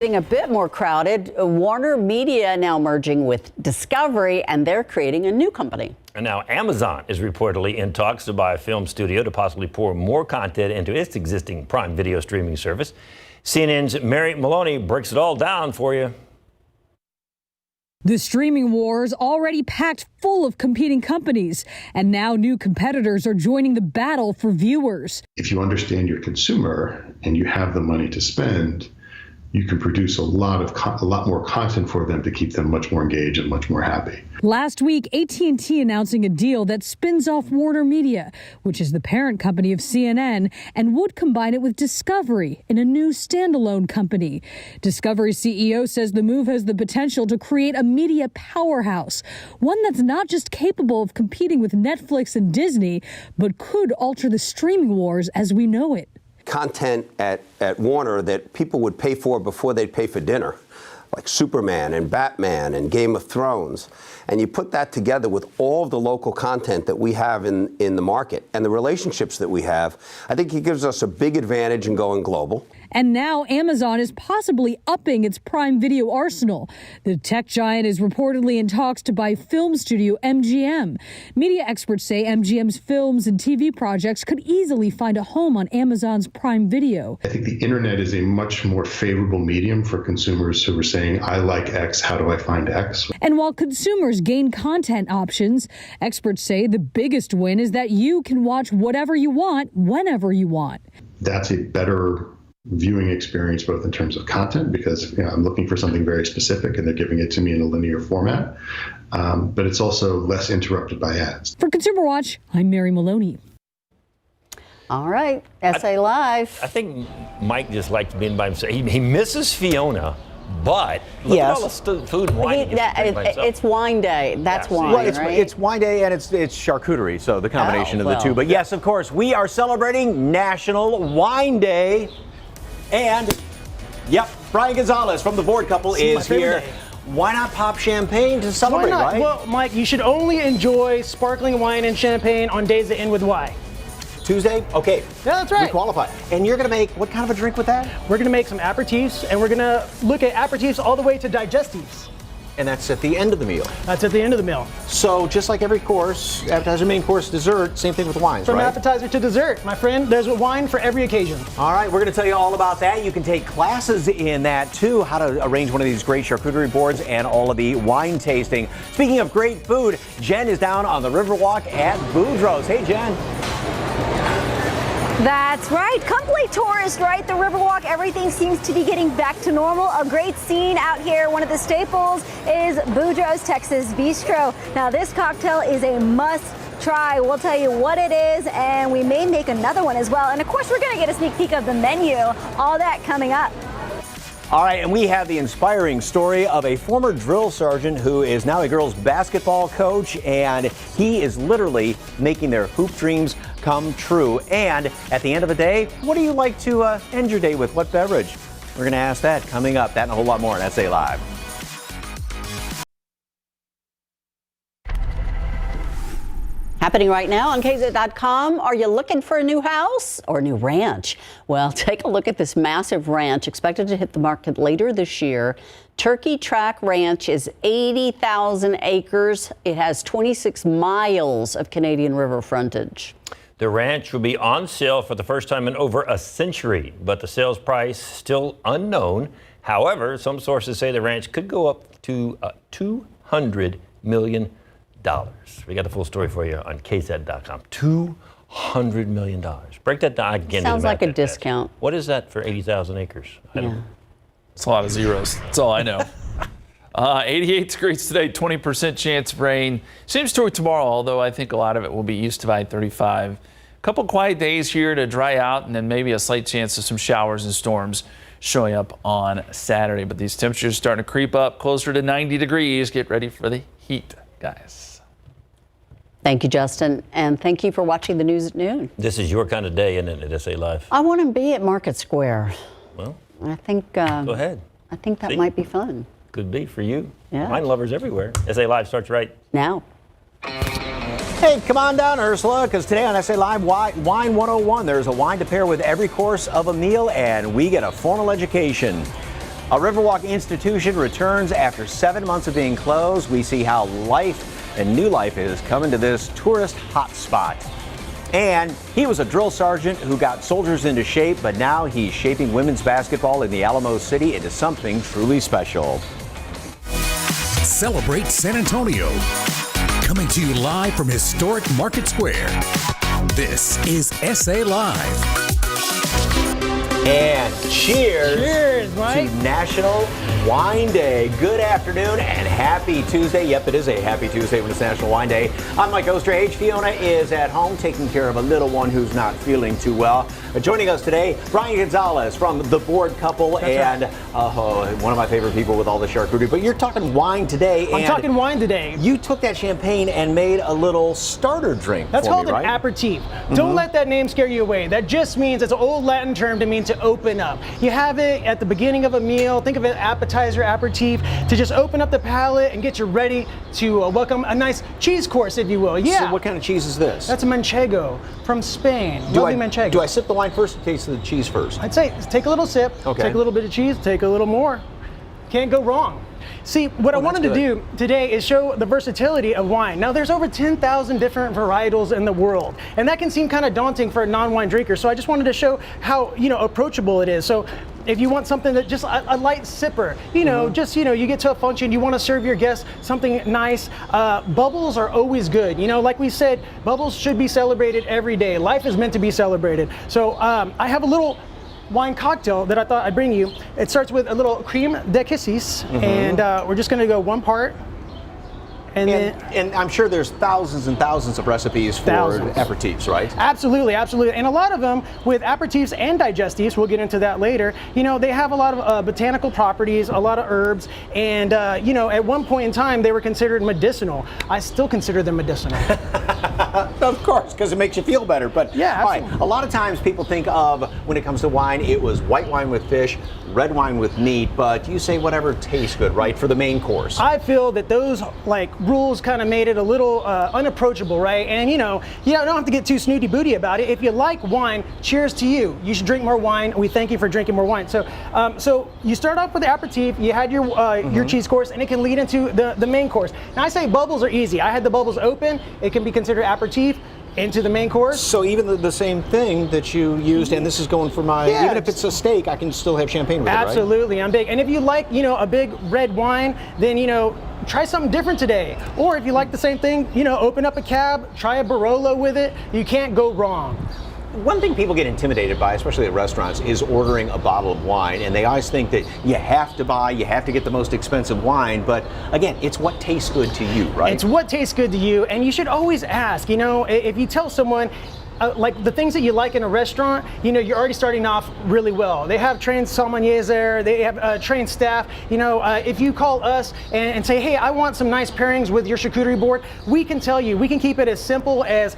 Getting a bit more crowded, Warner Media now merging with Discovery, and they're creating a new company. And now Amazon is reportedly in talks to buy a film studio to possibly pour more content into its existing Prime Video streaming service. CNN's Mary Maloney breaks it all down for you. The streaming wars already packed full of competing companies, and now new competitors are joining the battle for viewers. If you understand your consumer and you have the money to spend, you can produce a lot more content for them to keep them much more engaged and much more happy. Last week, AT&T announcing a deal that spins off Warner Media, which is the parent company of CNN, and would combine it with Discovery in a new standalone company. Discovery CEO says the move has the potential to create a media powerhouse, one that's not just capable of competing with Netflix and Disney, but could alter the streaming wars as we know it. Content at Warner that people would pay for before they'd pay for dinner, like Superman and Batman and Game of Thrones. And you put that together with all of the local content that we have in the market and the relationships that we have, I think it gives us a big advantage in going global. And now Amazon is possibly upping its Prime Video arsenal. The tech giant is reportedly in talks to buy film studio MGM. Media experts say MGM's films and TV projects could easily find a home on Amazon's Prime Video. I think the internet is a much more favorable medium for consumers who are saying, I like X, how do I find X? And while consumers gain content options, experts say the biggest win is that you can watch whatever you want, whenever you want. That's a better viewing experience, both in terms of content, because I'm looking for something very specific and they're giving it to me in a linear format, but it's also less interrupted by ads. For Consumer Watch, I'm Mary Maloney. All right, SA Live. I think Mike just likes being by himself. He misses Fiona, but look at all the food and wine. It's wine day. That's wine, well, right? It's wine day and it's charcuterie, so the combination of the two. But yes, of course, we are celebrating National Wine Day. And, yep, Brian Gonzalez from the Board Couple is here. Why not pop champagne to celebrate, right? Well, Mike, you should only enjoy sparkling wine and champagne on days that end with Y. Tuesday? Okay. Yeah, that's right. We qualify. And you're going to make what kind of a drink with that? We're going to make some aperitifs, and we're going to look at aperitifs all the way to digestives. And that's at the end of the meal. That's at the end of the meal. So just like every course, appetizer, main course, dessert, same thing with wines, From right? appetizer to dessert, my friend, there's a wine for every occasion. All right, we're going to tell you all about that. You can take classes in that, too, how to arrange one of these great charcuterie boards and all of the wine tasting. Speaking of great food, Jen is down on the Riverwalk at Boudreaux's. Hey, Jen. That's right. Complete tourist, right? The Riverwalk, everything seems to be getting back to normal. A great scene out here. One of the staples is Boudreaux's Texas Bistro. Now, this cocktail is a must try. We'll tell you what it is, and we may make another one as well. And of course, we're going to get a sneak peek of the menu. All that coming up. All right, and we have the inspiring story of a former drill sergeant who is now a girls basketball coach, and he is literally making their hoop dreams come true. And at the end of the day, what do you like to end your day with? What beverage? We're going to ask that coming up. That and a whole lot more on SA Live. Happening right now on KZ.com. Are you looking for a new house or a new ranch? Well, take a look at this massive ranch expected to hit the market later this year. Turkey Track Ranch is 80,000 acres. It has 26 miles of Canadian river frontage. The ranch will be on sale for the first time in over a century, but the sales price still unknown. However, some sources say the ranch could go up to $200 million. We got the full story for you on KZ.com. $200 million. Break that down again. Sounds like a discount. What is that for 80,000 acres? It's a lot of zeros. That's all I know. 88 degrees today, 20% chance of rain. Same story tomorrow, although I think a lot of it will be east of I-35. A couple quiet days here to dry out, and then maybe a slight chance of some showers and storms showing up on Saturday. But these temperatures starting to creep up closer to 90 degrees. Get ready for the heat, guys. Thank you, Justin, and thank you for watching the news at noon. This is your kind of day, isn't it, at SA Live? I want to be at Market Square. Well, I think. Go ahead. I think that might be fun. Could be for you. Yeah. Wine lovers everywhere. SA Live starts right now. Hey, come on down, Ursula, because today on SA Live Wine 101, there's a wine to pair with every course of a meal, and we get a formal education. A Riverwalk institution returns after 7 months of being closed. We see how life and new life is coming to this tourist hotspot. And he was a drill sergeant who got soldiers into shape, but now he's shaping women's basketball in the Alamo City into something truly special. Celebrate San Antonio. Coming to you live from historic Market Square. This is SA Live. And cheers Mike. to National Wine Day. Good afternoon and happy Tuesday. Yep, it is a happy Tuesday when it's National Wine Day. I'm Mike Osterhage. Fiona is at home taking care of a little one who's not feeling too well. Joining us today, Brian Gonzalez from The Board Couple. That's and one of my favorite people with all the charcuterie. But you're talking wine today. I'm talking wine today. You took that champagne and made a little starter drink. That's for called me, right? an aperitif. Don't let that name scare you away. That just means, it's an old Latin term to mean to open up. You have it at the beginning of a meal. Think of it appetizer, aperitif, to just open up the palate and get you ready to welcome a nice cheese course, if you will. Yeah. So what kind of cheese is this? That's a manchego from Spain. Lovely manchego. Do I sip the wine first or taste the cheese first? I'd say take a little sip, Okay. take a little bit of cheese, take a little more. Can't go wrong. See, what I wanted to do today is show the versatility of wine. Now, there's over 10,000 different varietals in the world, and that can seem kind of daunting for a non-wine drinker. So I just wanted to show how, approachable it is. So if you want something that just a light sipper, you get to a function, you want to serve your guests something nice. Bubbles are always good. Like we said, bubbles should be celebrated every day. Life is meant to be celebrated. So I have a little wine cocktail that I thought I'd bring you. It starts with a little creme de cassis, and we're just going to go one part. And I'm sure there's thousands and thousands of recipes for aperitifs, right? Absolutely, absolutely. And a lot of them with aperitifs and digestives, we'll get into that later, they have a lot of botanical properties, a lot of herbs, and at one point in time they were considered medicinal. I still consider them medicinal. Of course, because it makes you feel better. But yeah, all right, a lot of times people think of, when it comes to wine, it was white wine with fish, red wine with meat, but you say whatever tastes good, right, for the main course. I feel that those rules kind of made it a little unapproachable, right? And you don't have to get too snooty booty about it. If you like wine, cheers to you. You should drink more wine. We thank you for drinking more wine. So you start off with the aperitif, you had your cheese course, and it can lead into the main course. Now I say bubbles are easy. I had the bubbles open. It can be considered aperitif into the main course. So even the same thing that you used, and this is going for my, even if it's a steak, I can still have champagne with it, right? Absolutely, I'm big. And if you like, a big red wine, then, try something different today. Or if you like the same thing, open up a cab, try a Barolo with it. You can't go wrong. One thing people get intimidated by, especially at restaurants, is ordering a bottle of wine. And they always think that you have to get the most expensive wine. But again, it's what tastes good to you, right? It's what tastes good to you. And you should always ask, if you tell someone, like the things that you like in a restaurant, you're already starting off really well. They have trained sommeliers there, they have trained staff. If you call us and say, hey, I want some nice pairings with your charcuterie board, we can tell you, we can keep it as simple as,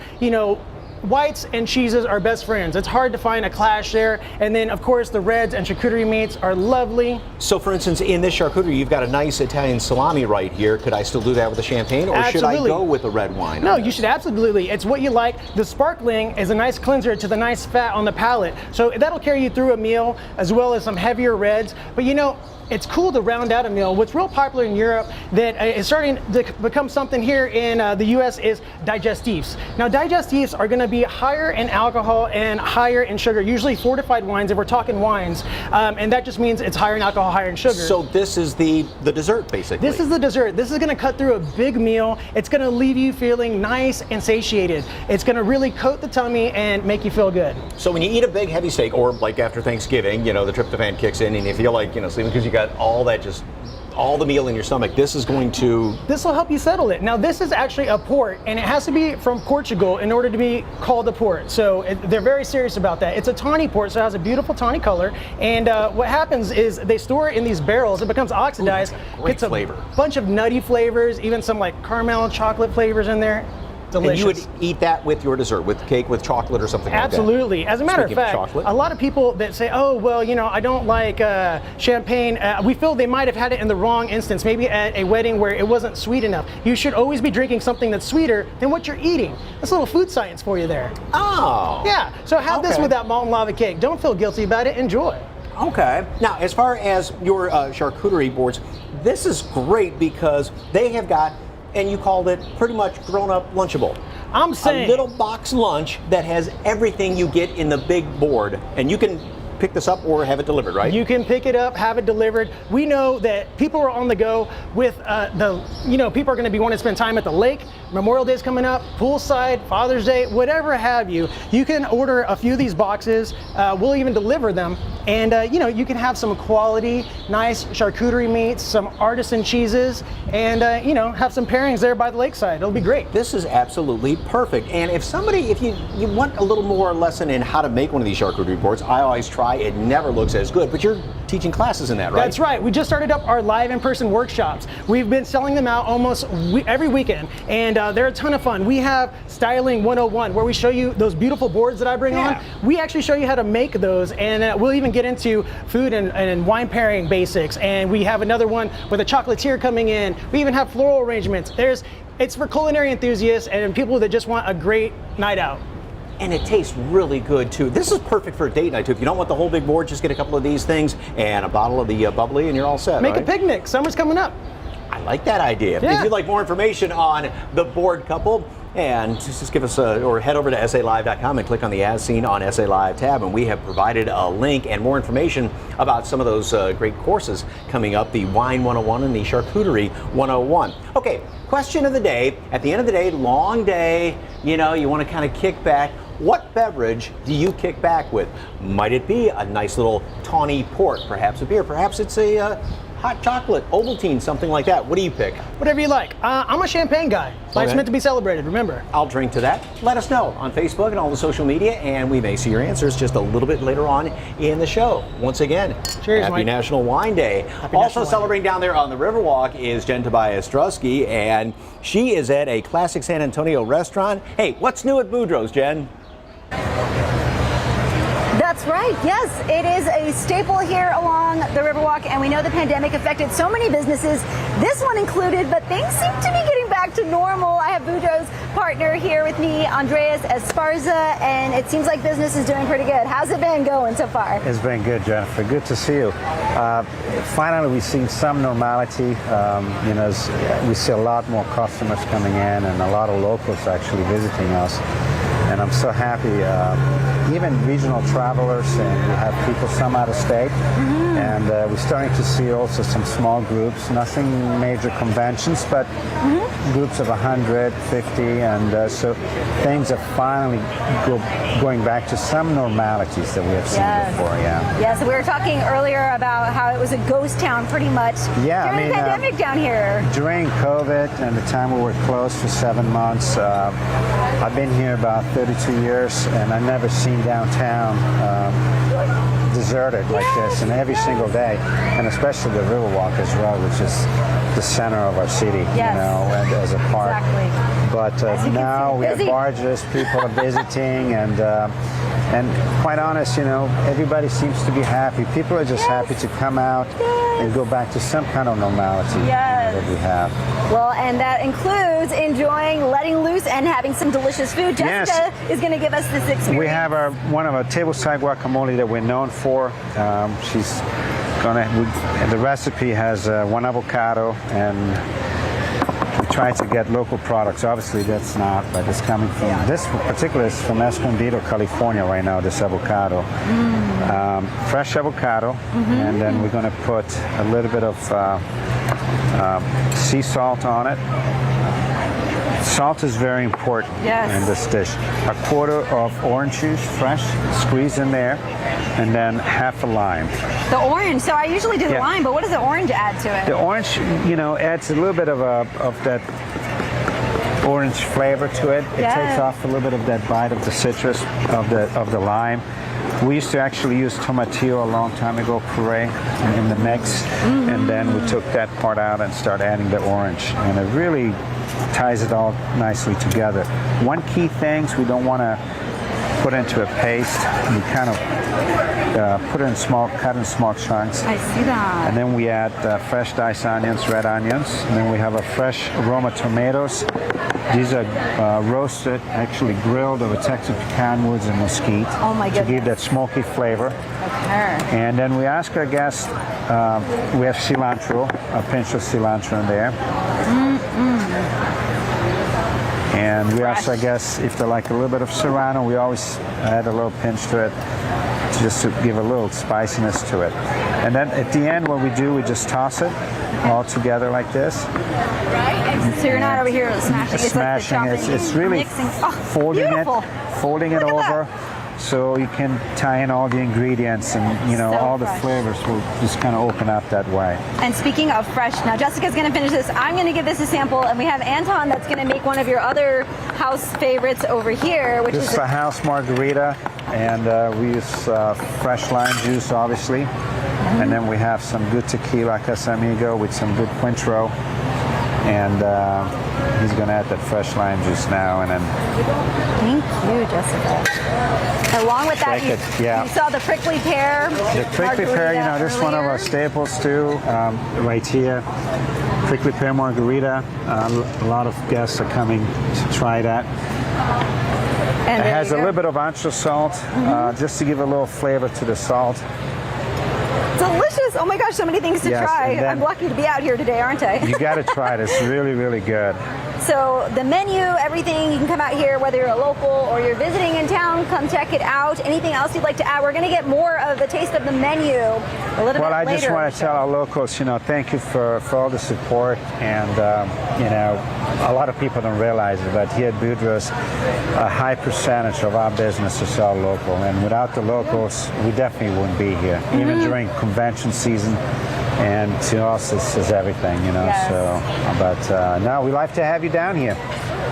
whites and cheeses are best friends. It's hard to find a clash there. And then, of course, the reds and charcuterie meats are lovely. So, for instance, in this charcuterie, you've got a nice Italian salami right here. Could I still do that with a champagne, or should I go with a red wine? No, you should absolutely. It's what you like. The sparkling is a nice cleanser to the nice fat on the palate. So that'll carry you through a meal, as well as some heavier reds. But it's cool to round out a meal. What's real popular in Europe that is starting to become something here in the US is digestives. Now, digestives are going to be higher in alcohol and higher in sugar, usually fortified wines if we're talking wines. And that just means it's higher in alcohol, higher in sugar. So this is the dessert, basically. This is the dessert. This is going to cut through a big meal. It's going to leave you feeling nice and satiated. It's going to really coat the tummy and make you feel good. So when you eat a big heavy steak, or like after Thanksgiving, the tryptophan kicks in and you feel like, sleeping because you got all the meal in your stomach, this will help you settle it. Now, this is actually a port, and it has to be from Portugal in order to be called a port. So they're very serious about that. It's a tawny port, so it has a beautiful tawny color. And what happens is they store it in these barrels. It becomes oxidized. Great flavor. Bunch of nutty flavors, even some like caramel chocolate flavors in there. Delicious. And you would eat that with your dessert, with cake, with chocolate or something Absolutely. like that? As a matter of fact, a lot of people that say, oh, well, I don't like champagne, we feel they might have had it in the wrong instance, maybe at a wedding where it wasn't sweet enough. You should always be drinking something that's sweeter than what you're eating. That's a little food science for you there. Oh. Yeah. So have this with that molten lava cake. Don't feel guilty about it. Enjoy. Okay. Now, as far as your charcuterie boards, this is great because they have got, and you called it pretty much grown-up Lunchable. I'm saying a little box lunch that has everything you get in the big board, and you can pick this up or have it delivered, right? You can pick it up, have it delivered. We know that people are on the go with people are going to be wanting to spend time at the lake. Memorial Day is coming up, poolside, Father's Day, whatever have you. You can order a few of these boxes. We'll even deliver them. And, you can have some quality, nice charcuterie meats, some artisan cheeses, and, have some pairings there by the lakeside. It'll be great. This is absolutely perfect. And if you want a little more lesson in how to make one of these charcuterie boards, I always try. It never looks as good, but you're teaching classes in that, right? That's right. We just started up our live in-person workshops. We've been selling them out almost every weekend, and they're a ton of fun. We have Styling 101, where we show you those beautiful boards that I bring on. We actually show you how to make those, and we'll even get into food and wine pairing basics. And we have another one with a chocolatier coming in. We even have floral arrangements. It's for culinary enthusiasts and people that just want a great night out. And it tastes really good too. This is perfect for a date night too. If you don't want the whole big board, just get a couple of these things and a bottle of the bubbly and you're all set. Make right? a picnic. Summer's coming up. I like that idea. Yeah. If you'd like more information on the board couple, and just give us or head over to SALive.com and click on the As Seen on SA Live tab, and we have provided a link and more information about some of those great courses coming up, the Wine 101 and the Charcuterie 101. Okay, question of the day. At the end of the day, long day, you want to kind of kick back. What beverage do you kick back with? Might it be a nice little tawny port, perhaps a beer, perhaps it's a hot chocolate, Ovaltine, something like that. What do you pick? Whatever you like. I'm a champagne guy. Life's meant to be celebrated, remember. I'll drink to that. Let us know on Facebook and all the social media, and we may see your answers just a little bit later on in the show. Once again, cheers, Happy Mike. National Wine Day. Also celebrating down there on the Riverwalk is Jen Tobias Drusky, and she is at a classic San Antonio restaurant. Hey, what's new at Boudreaux's, Jen? That's right. Yes, it is a staple here along the Riverwalk, and we know the pandemic affected so many businesses, this one included, but things seem to be getting back to normal. I have Boudreaux's partner here with me, Andreas Esparza, and it seems like business is doing pretty good. How's it been going so far? It's been good, Jennifer. Good to see you. Finally, we've seen some normality. We see a lot more customers coming in and a lot of locals actually visiting us. And I'm so happy. Even regional travelers, and we have people some out of state. And we're starting to see also some small groups, nothing major conventions, but groups of 150. And so things are finally going back to some normalities that we have seen before. Yeah, so we were talking earlier about how it was a ghost town pretty much during the pandemic down here. During COVID and the time we were closed for 7 months, I've been here about 32 years, and I've never seen downtown deserted like this, and every single day, and especially the Riverwalk as well, which is the center of our city, and as a park. Exactly. But now we have barges, people are visiting, and quite honest, everybody seems to be happy. People are just happy to come out and go back to some kind of normality that we have. Well, and that includes enjoying, letting loose, and having some delicious food. Jessica is going to give us this experience. We have one of our Tableside Guacamole that we're known for. The recipe has 1 avocado, and we try to get local products. Obviously, that's not, but it's coming from, this particular is from Escondido, California right now, this avocado. Fresh avocado, and then we're going to put a little bit of sea salt on it. Salt is very important in this dish. A quarter of orange juice, fresh, squeezed in there, and then half a lime. The orange, so I usually do the lime, but what does the orange add to it? The orange, adds a little bit of that orange flavor to it. It takes off a little bit of that bite of the citrus of the lime. We used to actually use tomatillo a long time ago, puree in the mix, and then we took that part out and started adding the orange, and it really ties it all nicely together. One key thing is we don't want to put into a paste. We kind of put it in cut in small chunks. I see that. And then we add fresh diced onions, red onions. And then we have a fresh Roma tomatoes. These are roasted, actually grilled over Texas pecan woods and mesquite. Oh my goodness. To give that smoky flavor. Okay. And then we ask our guests, we have cilantro, a pinch of cilantro in there. And we ask our guests if they like a little bit of serrano. We always add a little pinch to it, just to give a little spiciness to it. And then at the end, what we do, we just toss it all together like this. So you're not over here smashing. It's Smashing. like the It's really mixing. folding it over, so you can tie in all the ingredients, and So all the fresh. flavors will just kind of open up that way. And speaking of fresh, now Jessica's going to finish this. I'm going to give this a sample, and we have Anton that's going to make one of your other house favorites over here, which This is is a house margarita, and we use fresh lime juice, obviously. And then we have some good tequila Casamigo with some good Cointreau. And he's going to add that fresh lime juice now. And then Thank you, Jessica. Along with that, you saw the prickly pear. the prickly pear, this is one of our earlier. staples too, right here. Prickly pear margarita. A lot of guests are coming to try that. And It there has you a go. little bit of ancho salt, just to give a little flavor to the salt. Delicious. Oh my gosh, so many things to Yes, try. and then- I'm lucky to be out here today, aren't I? You got to try it. It's really, really good. So the menu, everything, you can come out here, whether you're a local or you're visiting in town, come check it out. Anything else you'd like to add? We're going to get more of the taste of the menu a little bit Well, I later. just in want the to tell show. our locals, thank you for all the support. And, a lot of people don't realize it, but here at Boudreaux's, a high percentage of our business is all local. And without the locals, we definitely wouldn't be here, even during convention season. And to us, this is everything, Yes. So, but no, we like to have you down here.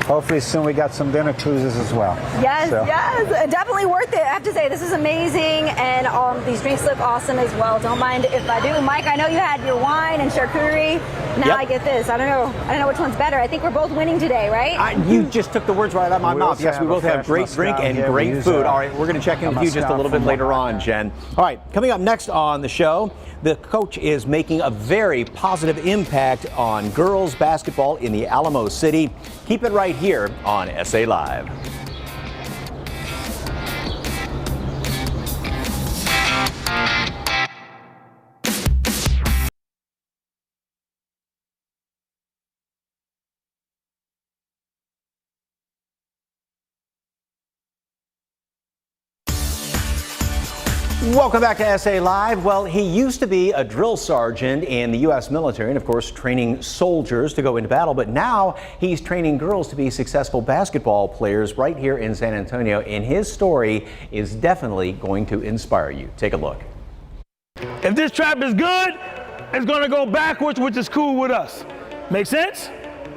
Hopefully soon we got some dinner cruises as well. Yes, So- yes, definitely worth it. I have to say, this is amazing, and these drinks look awesome as well. Don't mind if I do. Mike, I know you had your wine and charcuterie. Now Yep. I get this. I don't know which one's better. I think we're both winning today, right? You just took the words right out of my We mouth. also Yes, we have a both have fresh great drink Moscato and here. We great use, food. All right, we're going to check in with you just a Moscato little bit from later Oaxaca. on, Jen. All right, coming up next on the show, the coach is making a very positive impact on girls basketball in the Alamo City. Keep it right here on SA Live. Welcome back to SA Live. Well, he used to be a drill sergeant in the U.S. military and, of course, training soldiers to go into battle. But now he's training girls to be successful basketball players right here in San Antonio. And his story is definitely going to inspire you. Take a look. If this trap is good, it's going to go backwards, which is cool with us. Make sense?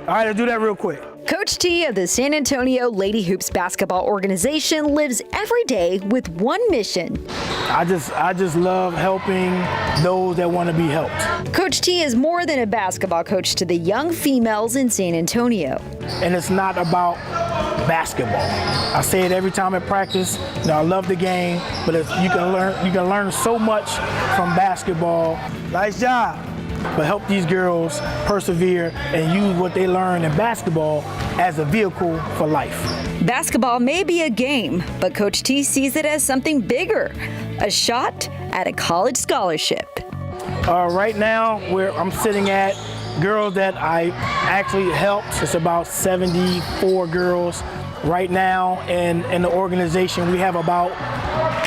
All right, let's do that real quick. Coach T of the San Antonio Lady Hoops basketball organization lives every day with one mission. I just love helping those that want to be helped. Coach T is more than a basketball coach to the young females in San Antonio. And it's not about basketball. I say it every time at practice. I love the game, but you can learn so much from basketball. Nice job. But help these girls persevere and use what they learn in basketball as a vehicle for life. Basketball may be a game, but Coach T sees it as something bigger, a shot at a college scholarship. Right now, I'm sitting at girls that I actually helped. It's about 74 girls. Right now in the organization, we have about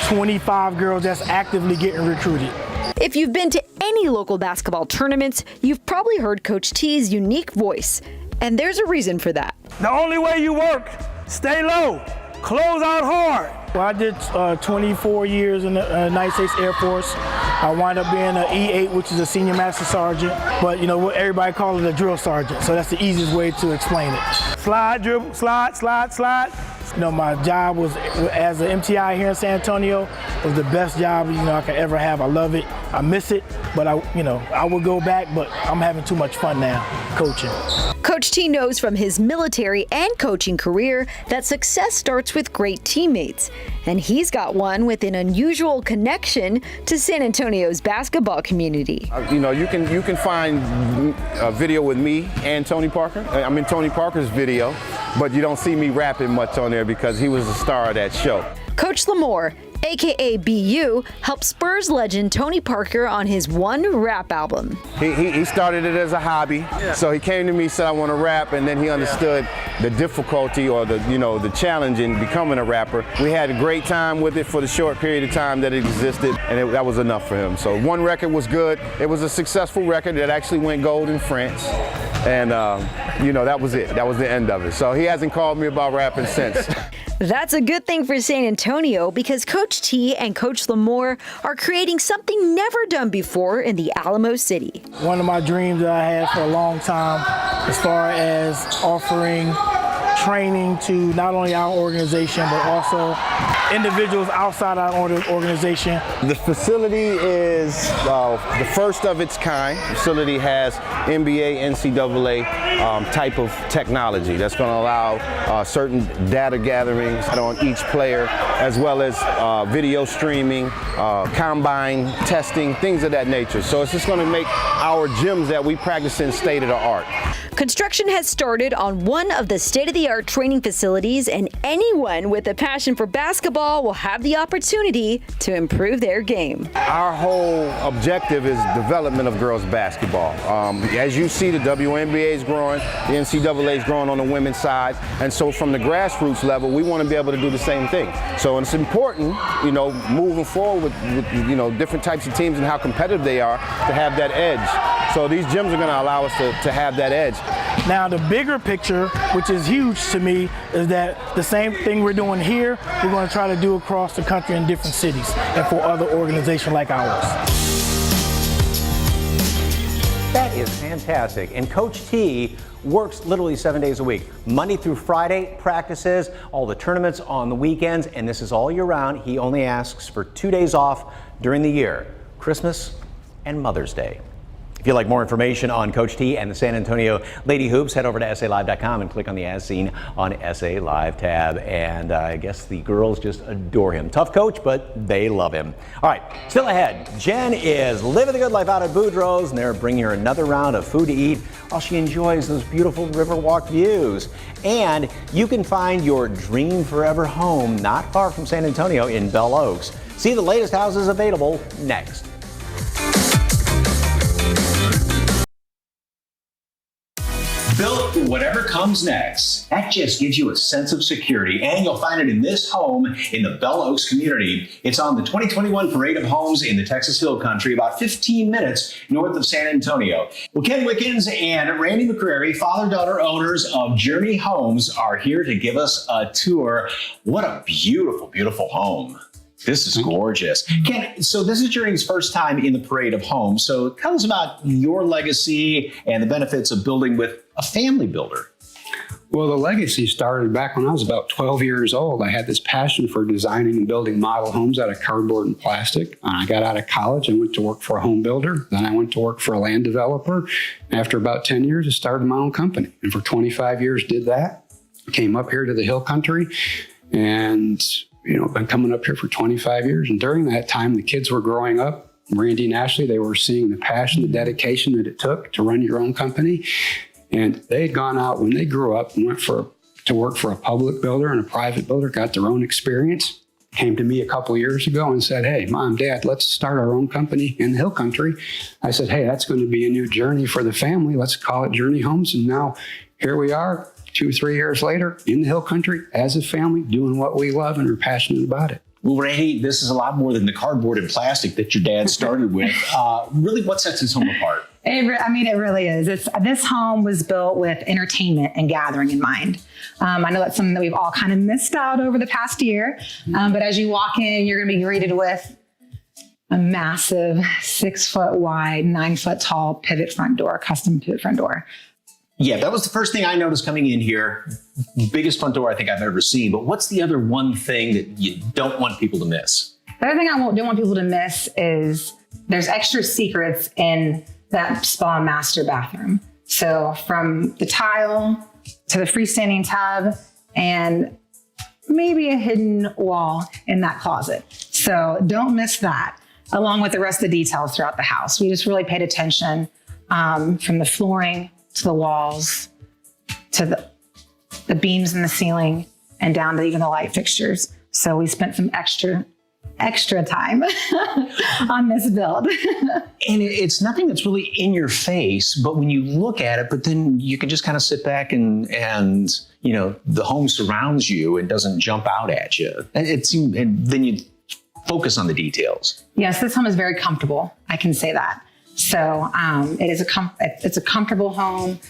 25 girls that's actively getting recruited. If you've been to any local basketball tournaments, you've probably heard Coach T's unique voice. And there's a reason for that. The only way you work, stay low, close out hard. Well, I did 24 years in the United States Air Force. I wound up being an E8, which is a senior master sergeant. But everybody calls it a drill sergeant. So that's the easiest way to explain it. Slide, dribble, slide, slide, slide. You know, my job was as an MTI here in San Antonio was the best job, I could ever have. I love it. I miss it, but I would go back, but I'm having too much fun now coaching. Coach T knows from his military and coaching career that success starts with great teammates. And he's got one with an unusual connection to San Antonio's basketball community. You can find a video with me and Tony Parker. I'm in Tony Parker's video, but you don't see me rapping much on there because he was the star of that show. Coach Lamore, aka BU, helped Spurs legend Tony Parker on his one rap album. He started it as a hobby, so he came to me, said I want to rap, and then he understood the difficulty or the challenge in becoming a rapper. We had a great time with it for the short period of time that it existed, and that was enough for him. So one record was good. It was a successful record that actually went gold in France, and that was it. That was the end of it. So he hasn't called me about rapping since. That's a good thing for San Antonio because Coach T and Coach Lamore are creating something never done before in the Alamo City. One of my dreams that I had for a long time as far as offering training to not only our organization but also individuals outside our organization. The facility is the first of its kind. The facility has NBA, NCAA type of technology that's going to allow certain data gatherings on each player, as well as video streaming, combine testing, things of that nature. So it's just going to make our gyms that we practice in state of the art. Construction has started on one of the state-of-the-art training facilities, and anyone with a passion for basketball will have the opportunity to improve their game. Our whole objective is development of girls basketball. As you see, the WNBA is growing, the NCAA is growing on the women's side, and so from the grassroots level, we want to be able to do the same thing. So it's important, moving forward with different types of teams and how competitive they are, to have that edge. So these gyms are going to allow us to have that edge. Now the bigger picture, which is huge to me, is that the same thing we're doing here, we're going to try to do across the country in different cities and for other organizations like ours. That is fantastic. And Coach T works literally 7 days a week. Monday through Friday practices, all the tournaments on the weekends, and this is all year round. He only asks for 2 days off during the year, Christmas and Mother's Day. If you'd like more information on Coach T and the San Antonio Lady Hoops, head over to SALive.com and click on the As Seen on SA Live tab. And I guess the girls just adore him. Tough coach, but they love him. All right, still ahead, Jen is living the good life out at Boudreaux's, and they're bringing her another round of food to eat while she enjoys those beautiful Riverwalk views. And you can find your dream forever home not far from San Antonio in Bell Oaks. See the latest houses available next. Built for whatever comes next. That just gives you a sense of security, and you'll find it in this home in the Bell Oaks community. It's on the 2021 Parade of Homes in the Texas Hill Country, about 15 minutes north of San Antonio. Well, Ken Wickens and Randy McCrary, father-daughter owners of Journey Homes, are here to give us a tour. What a beautiful, beautiful home. This is gorgeous. Ken, so this is Journey's first time in the Parade of Homes. So tell us about your legacy and the benefits of building with a family builder. Well, the legacy started back when I was about 12 years old. I had this passion for designing and building model homes out of cardboard and plastic. I got out of college and went to work for a home builder. Then I went to work for a land developer. After about 10 years, I started my own company. And for 25 years, did that. Came up here to the Hill Country and been coming up here for 25 years. And during that time, the kids were growing up. Randy and Ashley, they were seeing the passion, the dedication that it took to run your own company. And they had gone out when they grew up and went to work for a public builder and a private builder, got their own experience, came to me a couple of years ago and said, hey, Mom, Dad, let's start our own company in the Hill Country. I said, hey, that's going to be a new journey for the family. Let's call it Journey Homes. And now here we are, 2-3 years later, in the Hill Country as a family, doing what we love and are passionate about it. Well, Randy, this is a lot more than the cardboard and plastic that your dad started with. Really, what sets his home apart? It really is. This home was built with entertainment and gathering in mind. I know that's something that we've all kind of missed out over the past year. But as you walk in, you're going to be greeted with a massive 6 foot wide, 9 foot tall pivot front door, custom pivot front door. Yeah, that was the first thing I noticed coming in here. Biggest front door I think I've ever seen. But what's the other one thing that you don't want people to miss? The other thing I don't want people to miss is there's extra secrets in that spa master bathroom. So from the tile to the freestanding tub and maybe a hidden wall in that closet. So don't miss that, along with the rest of the details throughout the house. We just really paid attention from the flooring to the walls to the beams in the ceiling and down to even the light fixtures. So we spent some extra time on this build. And it's nothing that's really in your face, but when you look at it, but then you can just kind of sit back and you know, the home surrounds you and doesn't jump out at you. And then you focus on the details. Yes, this home is very comfortable. I can say that. So it's a comfortable home.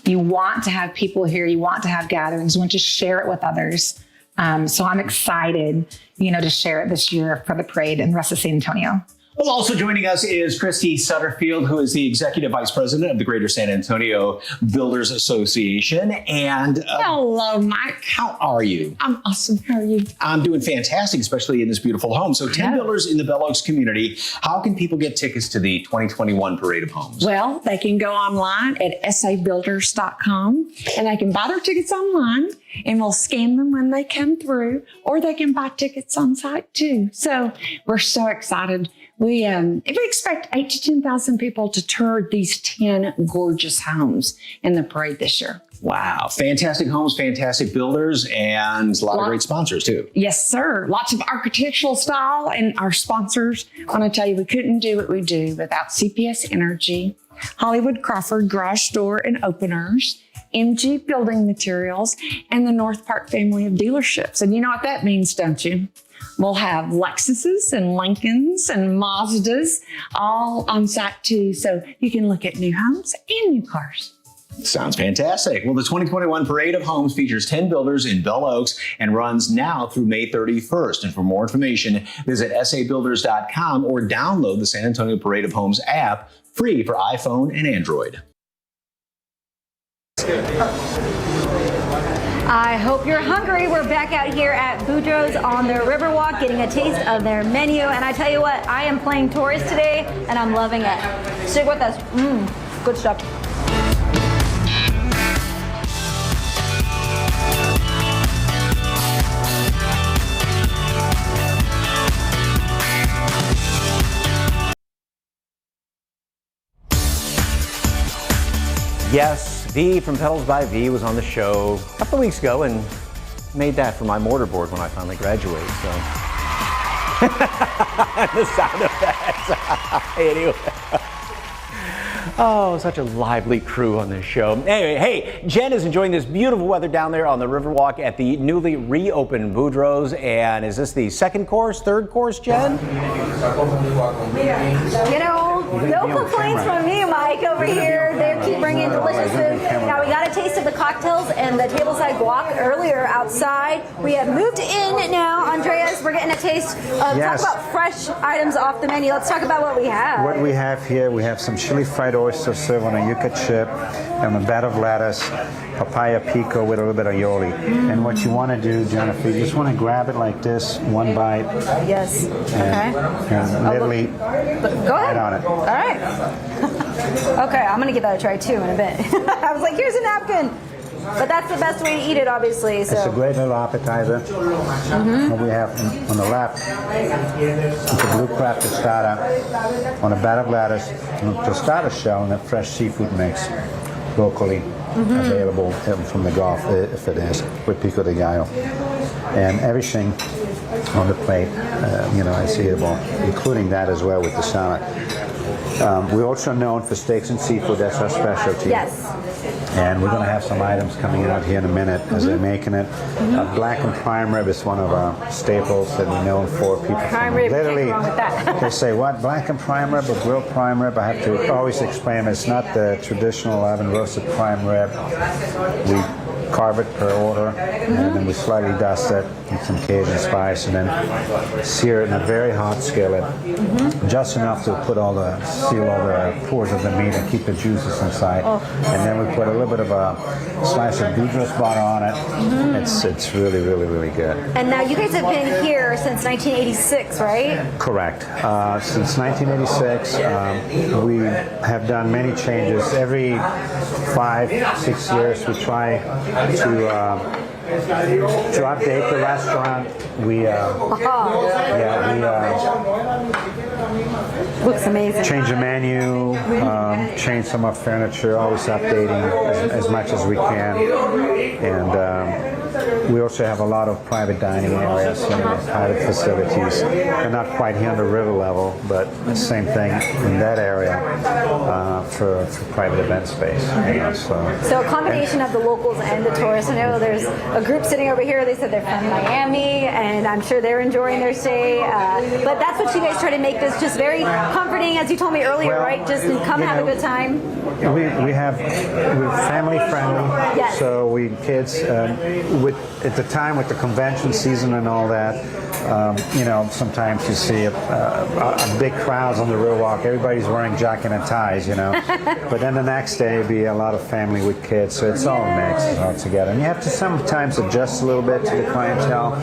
You want to have people here. You want to have gatherings. You want to share it with others. So I'm excited, to share it this year for the parade and the rest of San Antonio. Well, also joining us is Christy Sutterfield, who is the Executive Vice President of the Greater San Antonio Builders Association. And hello, Mike. How are you? I'm awesome. How are you? I'm doing fantastic, especially in this beautiful home. So 10 builders in the Bell Oaks community. How can people get tickets to the 2021 Parade of Homes? Well, they can go online at sabuilders.com and they can buy their tickets online and we'll scan them when they come through, or they can buy tickets on site too. So we're so excited. We expect 8,000 to 10,000 people to tour these 10 gorgeous homes in the parade this year. Wow. Fantastic homes, fantastic builders, and a lot of great sponsors too. Yes, sir. Lots of architectural style, and our sponsors. I want to tell you, we couldn't do what we do without CPS Energy, Hollywood Crawford Garage Door and Openers, MG Building Materials, and the North Park family of dealerships. And you know what that means, don't you? We'll have Lexuses and Lincolns and Mazdas all on site too, so you can look at new homes and new cars. Sounds fantastic. Well, the 2021 Parade of Homes features 10 builders in Bell Oaks and runs now through May 31st. And for more information, visit sabuilders.com or download the San Antonio Parade of Homes app, free for iPhone and Android. I hope you're hungry. We're back out here at Boudreaux's on their Riverwalk, getting a taste of their menu. And I tell you what, I am playing tourist today, and I'm loving it. Stick with us. Good stuff. Yes, V from Pedals by V was on the show a couple of weeks ago and made that for my mortarboard when I finally graduated. So the sound effects. Anyway. Oh, such a lively crew on this show. Anyway, hey, Jen is enjoying this beautiful weather down there on the Riverwalk at the newly reopened Boudreaux's. And is this the second course, third course, Jen? No complaints from me, Mike, over here. They keep bringing delicious food. Now, we got a taste of the cocktails and the tableside guac earlier outside. We have moved in now, Andreas. We're getting a taste of, talk about fresh items off the menu. Let's talk about what we have. What we have here, we have some chili fried oysters served on a yuca chip and a bed of lettuce, papaya pico with a little bit of aioli. And what you want to do, Jennifer, you just want to grab it like this, one bite. Yes. And literally go ahead. right on it. All right. Okay, I'm going to give that a try too in a bit. I was like, here's a napkin. But that's the best way to eat it, obviously. So. It's a great little appetizer. What we have on the left, it's a blue crab tostada on a bed of lettuce, tostada shell, and a fresh seafood mix, locally available from the Gulf, if it is, with pico de gallo. And everything on the plate, is eatable, including that as well with the salad. We're also known for steaks and seafood. That's our specialty. Yes. And we're going to have some items coming out here in a minute as they're making it. Black and prime rib is one of our staples that we're known for. People prime rib, literally, wrong with that. they say, what, black and prime rib or grilled prime rib? I have to always explain it's not the traditional oven roasted prime rib. We carve it per order, and then we slightly dust it with some Cajun spice, and then sear it in a very hot skillet, just enough to seal all the pores of the meat and keep the juices inside. And then we put a little bit of a slice of Boudreaux's butter on it. It's really, really, really good. And now you guys have been here since 1986, right? Correct. Since 1986, we have done many changes. Every 5-6 years, we try to update the restaurant. Looks amazing. Change the menu, change some of furniture, always updating as much as we can. And we also have a lot of private dining areas, private facilities. They're not quite here on the river level, but the same thing in that area for private event space. So a combination of the locals and the tourists. I know there's a group sitting over here. They said they're from Miami, and I'm sure they're enjoying their stay. But that's what you guys try to make this just very comforting, as you told me earlier, right? Just come have a good time. We're family friendly. Yes. So kids at the time with the convention season and all that, sometimes you see a big crowds on the Riverwalk. Everybody's wearing jacket and ties, But then the next day, be a lot of family with kids. So it's all mixed, it's all together. And you have to sometimes adjust a little bit to the clientele.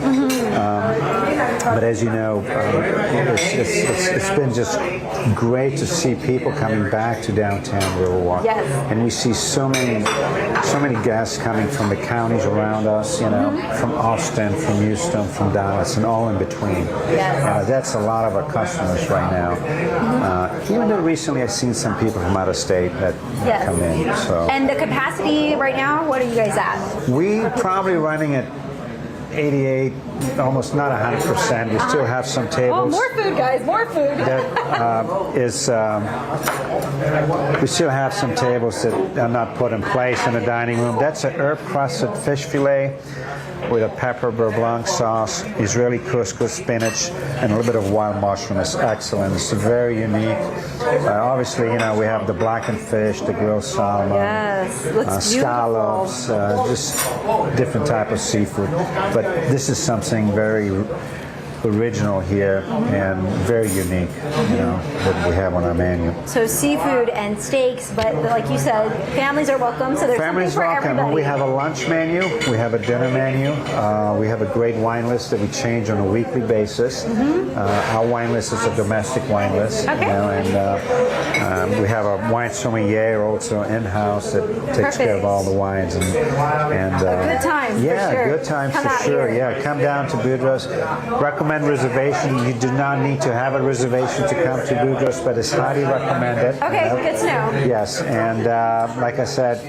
But as you know, it's been just great to see people coming back to downtown Riverwalk. Yes. And we see so many guests coming from the counties around us, from Austin, from Houston, from Dallas, and all in between. Yes. That's a lot of our customers right now. Even though recently I've seen some people from out of state that come in. So. And the capacity right now, what are you guys at? We probably running at 88, almost not 100%. We still have some tables. Oh, more food, guys, more food. We still have some tables that are not put in place in the dining room. That's an herb-crusted fish fillet with a pepper beurre blanc sauce, Israeli couscous, spinach, and a little bit of wild mushroom. It's excellent. It's very unique. Obviously, we have the blackened fish, the grilled salmon, scallops, just different type of seafood. But this is something very original here and very unique, that we have on our menu. So seafood and steaks, but like you said, families are welcome. So there's families something for welcome. everybody. We have a lunch menu, we have a dinner menu, we have a great wine list that we change on a weekly basis. Our wine list is a domestic wine list, and we have a wine sommelier also in-house that takes care of all the wines and a good time. Yeah, for sure. good time come for sure. Here. Yeah, come down to Boudreaux's. Recommend reservation. You do not need to have a reservation to come to Boudreaux's, but it's highly recommended. Okay, good to know. Yes, and like I said,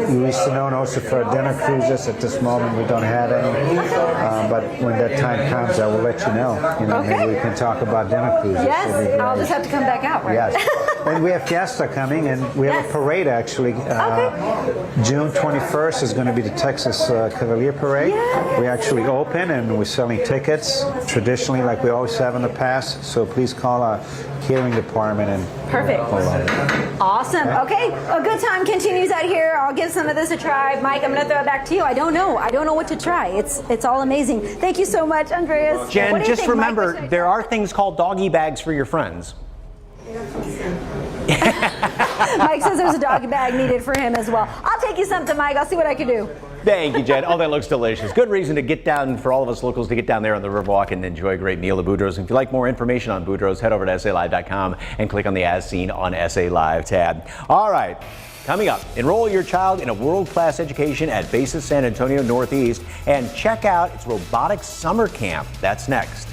we used to know also for dinner cruises. At this moment, we don't have any, but when that time comes, I will let you know. Maybe we can talk about dinner cruises. Yes, I'll just have to come back out, right? Yes. And we have Fiesta coming, and we have a parade actually. June 21st is going to be the Texas Cavalier Parade. We actually open and we're selling tickets traditionally like we always have in the past. So please call our catering department and perfect. Awesome. Okay, a good time continues out here. I'll give some of this a try. Mike, I'm going to throw it back to you. I don't know what to try. It's all amazing. Thank you so much, Andreas. Jen, just remember, there are things called doggy bags for your friends. Mike says there's a doggy bag needed for him as well. I'll take you something, Mike. I'll see what I can do. Thank you, Jen. Oh, that looks delicious. Good reason to get down, for all of us locals, to get down there on the Riverwalk and enjoy a great meal at Boudreaux's. And if you'd like more information on Boudreaux's, head over to SALive.com and click on the As Seen on SA Live tab. All right. Coming up, enroll your child in a world-class education at Basis San Antonio Northeast and check out its robotics summer camp. That's next.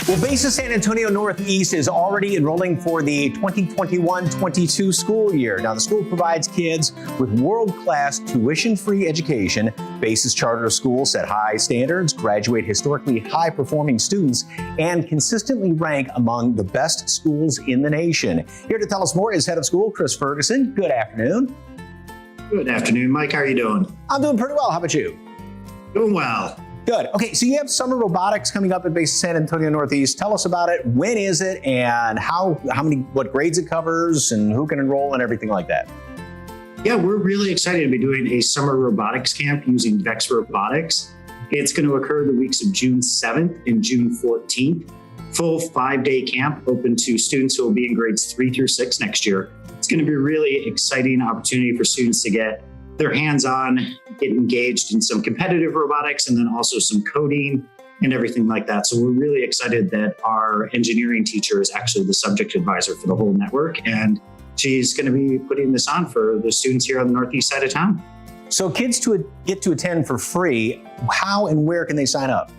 Well, Basis San Antonio Northeast is already enrolling for the 2021-22 school year. Now, the school provides kids with world-class tuition-free education. Basis Charter Schools set high standards, graduate historically high-performing students, and consistently rank among the best schools in the nation. Here to tell us more is Head of School, Chris Ferguson. Good afternoon. Good afternoon, Mike. How are you doing? I'm doing pretty well. How about you? Doing well. Good. Okay, so you have summer robotics coming up at Base San Antonio Northeast. Tell us about it. When is it, and what grades it covers, and who can enroll, and everything like that? Yeah, we're really excited to be doing a summer robotics camp using Vex Robotics. It's going to occur the weeks of June 7th and June 14th. Full 5-day camp open to students who will be in grades 3 through 6 next year. It's going to be a really exciting opportunity for students to get their hands on, get engaged in some competitive robotics, and then also some coding and everything like that. So we're really excited that our engineering teacher is actually the subject advisor for the whole network. And she's going to be putting this on for the students here on the northeast side of town. So kids get to attend for free. How and where can they sign up?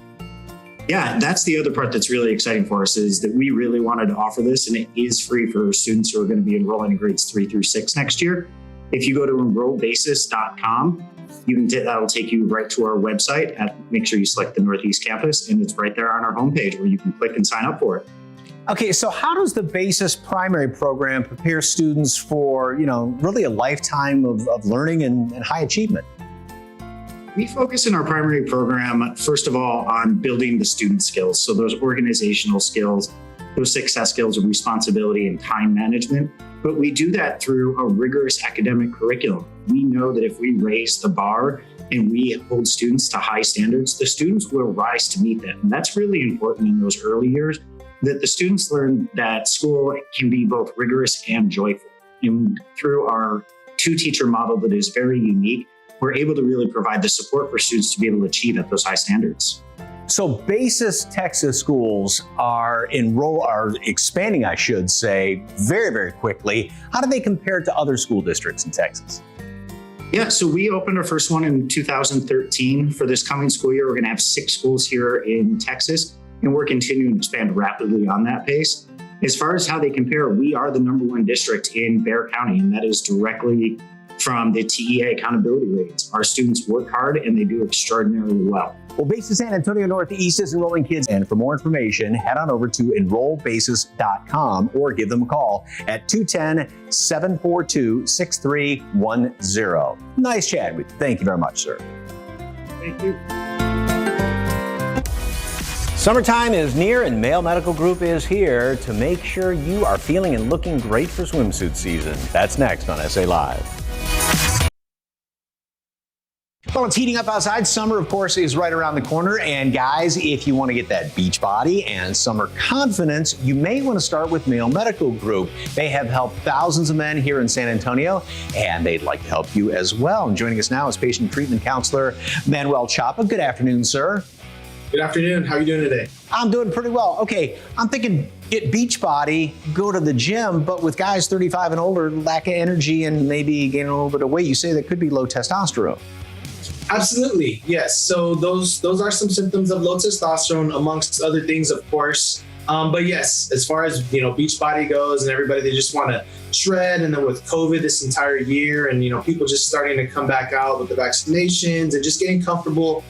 Yeah, that's the other part that's really exciting for us, is that we really wanted to offer this, and it is free for students who are going to be enrolling in grades 3 through 6 next year. If you go to enrollbasis.com, that'll take you right to our website. Make sure you select the Northeast campus, and it's right there on our homepage where you can click and sign up for it. Okay, so how does the BASIS primary program prepare students for, really a lifetime of learning and high achievement? We focus in our primary program, first of all, on building the student skills. So those organizational skills, those success skills of responsibility and time management. But we do that through a rigorous academic curriculum. We know that if we raise the bar and we hold students to high standards, the students will rise to meet them. And that's really important in those early years, that the students learn that school can be both rigorous and joyful. And through our 2-teacher model that is very unique, we're able to really provide the support for students to be able to achieve at those high standards. So BASIS Texas schools are expanding, I should say, very, very quickly. How do they compare to other school districts in Texas? Yeah, so we opened our first one in 2013. For this coming school year, we're going to have 6 schools here in Texas, and we're continuing to expand rapidly on that pace. As far as how they compare, we are the #1 district in Bexar County, and that is directly from the TEA accountability ratings. Our students work hard and they do extraordinarily well. Well, Basis San Antonio Northeast is enrolling kids, and for more information, head on over to enrollbasis.com or give them a call at 210-742-6310. Nice chat with you. Thank you very much, sir. Thank you. Summertime is near, and Mayo Medical Group is here to make sure you are feeling and looking great for swimsuit season. That's next on SA Live. Well, it's heating up outside. Summer, of course, is right around the corner. And guys, if you want to get that beach body and summer confidence, you may want to start with Mayo Medical Group. They have helped thousands of men here in San Antonio, and they'd like to help you as well. And joining us now is patient treatment counselor Manuel Chapa. Good afternoon, sir. Good afternoon. How are you doing today? I'm doing pretty well. Okay, I'm thinking get beach body, go to the gym, but with guys 35 and older, lack of energy and maybe gaining a little bit of weight, you say that could be low testosterone. Absolutely, yes. So those are some symptoms of low testosterone, amongst other things, of course. But yes, as far as beach body goes, and everybody, they just want to shred. And then with COVID this entire year, and people just starting to come back out with the vaccinations and just getting comfortable,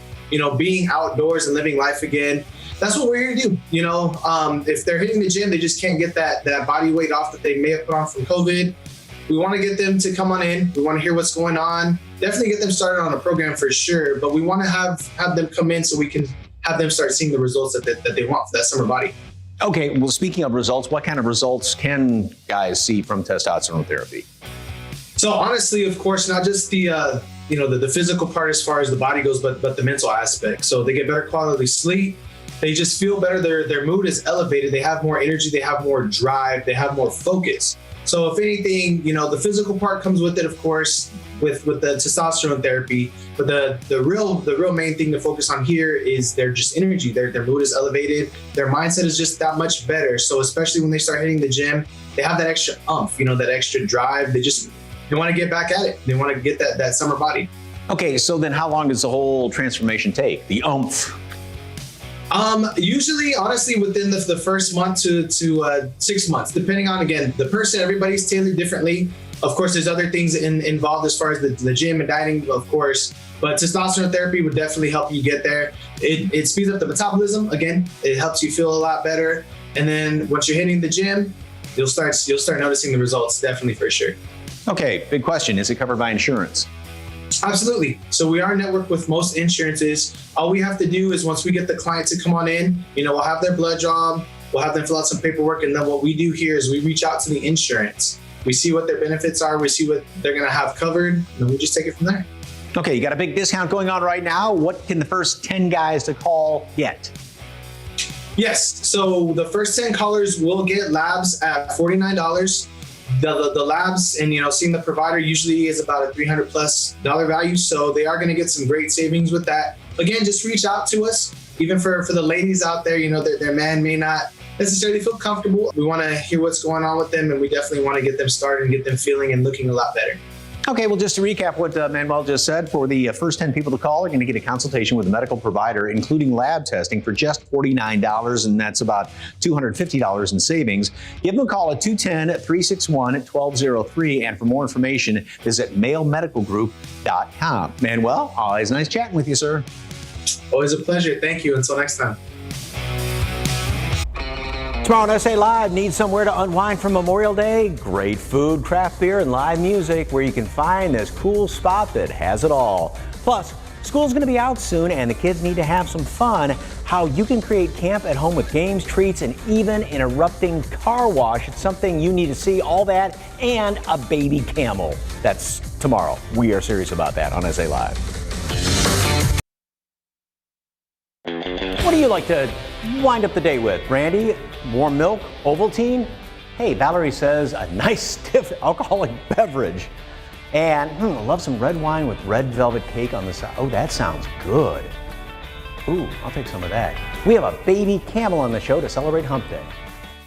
being outdoors and living life again. That's what we're here to do. If they're hitting the gym, they just can't get that body weight off that they may have put on from COVID. We want to get them to come on in. We want to hear what's going on. Definitely get them started on a program for sure, but we want to have them come in so we can have them start seeing the results that they want for that summer body. Okay, well, speaking of results, what kind of results can guys see from testosterone therapy? So honestly, of course, not just the physical part as far as the body goes, but the mental aspect. So they get better quality sleep. They just feel better. Their mood is elevated. They have more energy. They have more drive. They have more focus. So if anything, the physical part comes with it, of course, with the testosterone therapy. But the real main thing to focus on here is their just energy. Their mood is elevated. Their mindset is just that much better. So especially when they start hitting the gym, they have that extra oomph, that extra drive. They want to get back at it. They want to get that summer body. Okay, so then how long does the whole transformation take? The oomph? Usually, honestly, within the first month to 6 months, depending on, again, the person. Everybody's tailored differently. Of course, there's other things involved as far as the gym and dieting, of course. But testosterone therapy would definitely help you get there. It speeds up the metabolism. Again, it helps you feel a lot better. And then once you're hitting the gym, you'll start noticing the results, definitely, for sure. Okay, big question. Is it covered by insurance? Absolutely. So we are networked with most insurances. All we have to do is once we get the client to come on in, we'll have their blood drawn, we'll have them fill out some paperwork, and then what we do here is we reach out to the insurance. We see what their benefits are, we see what they're going to have covered, and then we just take it from there. Okay, you got a big discount going on right now. What can the first 10 guys to call get? Yes, so the first 10 callers will get labs at $49. The labs and seeing the provider usually is about a $300+ value, so they are going to get some great savings with that. Again, just reach out to us. Even for the ladies out there, their man may not necessarily feel comfortable. We want to hear what's going on with them, and we definitely want to get them started and get them feeling and looking a lot better. Okay, well, just to recap what Manuel just said, for the first 10 people to call are going to get a consultation with a medical provider, including lab testing, for just $49, and that's about $250 in savings. Give them a call at 210-361-1203, and for more information, visit mailmedicalgroup.com. Manuel, always nice chatting with you, sir. Always a pleasure. Thank you. Until next time. Tomorrow on SA Live, need somewhere to unwind from Memorial Day? Great food, craft beer, and live music where you can find this cool spot that has it all. Plus, school's going to be out soon and the kids need to have some fun. How you can create camp at home with games, treats, and even an erupting car wash. It's something you need to see. All that and a baby camel. That's tomorrow. We are serious about that on SA Live. What do you like to wind up the day with? Brandy, warm milk, Ovaltine? Hey, Valerie says a nice stiff alcoholic beverage. And I love some red wine with red velvet cake on the side. Oh, that sounds good. Ooh, I'll take some of that. We have a baby camel on the show to celebrate Hump Day.